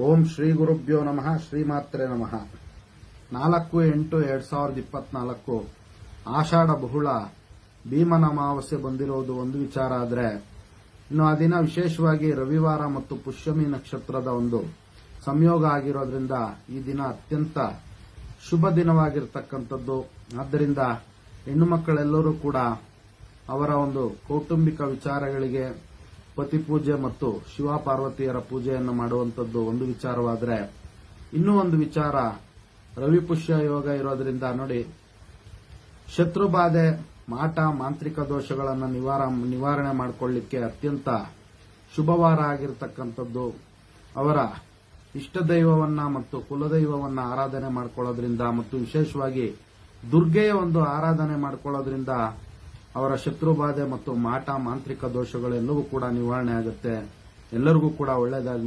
ಓಂ ಶ್ರೀ ಗುರುಭ್ಯೋ ನಮಃ. ಶ್ರೀಮಾತ್ರೆ ನಮಃ. 4/8/2024 ಆಷಾಢ ಬಹುಳ ಭೀಮನ ಅಮಾವಾಸ್ಯೆ ಬಂದಿರೋದು ಒಂದು ವಿಚಾರ ಆದರೆ, ಇನ್ನು ಆ ದಿನ ವಿಶೇಷವಾಗಿ ರವಿವಾರ ಮತ್ತು ಪುಷ್ಯಮಿ ನಕ್ಷತ್ರದ ಒಂದು ಸಂಯೋಗ ಆಗಿರೋದ್ರಿಂದ ಈ ದಿನ ಅತ್ಯಂತ ಶುಭ ದಿನವಾಗಿರತಕ್ಕಂಥದ್ದು. ಆದ್ದರಿಂದ ಹೆಣ್ಣು ಮಕ್ಕಳೆಲ್ಲರೂ ಕೂಡ ಅವರ ಒಂದು ಕೌಟುಂಬಿಕ ವಿಚಾರಗಳಿಗೆ ಪತಿ ಪೂಜೆ ಮತ್ತು ಶಿವ ಪಾರ್ವತಿಯರ ಪೂಜೆಯನ್ನು ಮಾಡುವಂಥದ್ದು ಒಂದು ವಿಚಾರವಾದರೆ, ಇನ್ನೂ ಒಂದು ವಿಚಾರ ರವಿ ಪುಷ್ಯ ಯೋಗ ಇರೋದ್ರಿಂದ ನೋಡಿ, ಶತ್ರುಬಾಧೆ, ಮಾಟ, ಮಾಂತ್ರಿಕ ದೋಷಗಳನ್ನು ನಿವಾರಣೆ ಮಾಡಿಕೊಳ್ಳಿಕ್ಕೆ ಅತ್ಯಂತ ಶುಭವಾರ ಆಗಿರತಕ್ಕಂಥದ್ದು. ಅವರ ಇಷ್ಟ ದೈವವನ್ನ ಮತ್ತು ಕುಲದೈವವನ್ನ ಆರಾಧನೆ ಮಾಡಿಕೊಳ್ಳೋದ್ರಿಂದ ಮತ್ತು ವಿಶೇಷವಾಗಿ ದುರ್ಗೆಯ ಒಂದು ಆರಾಧನೆ ಮಾಡಿಕೊಳ್ಳೋದ್ರಿಂದ ಅವರ ಶತ್ರುಬಾಧೆ ಮತ್ತು ಮಾಟ, ಮಾಂತ್ರಿಕ ದೋಷಗಳೆಲ್ಲವೂ ಕೂಡ ನಿವಾರಣೆ ಆಗುತ್ತೆ. ಎಲ್ಲರಿಗೂ ಕೂಡ ಒಳ್ಳೆಯದಾಗಲಿ.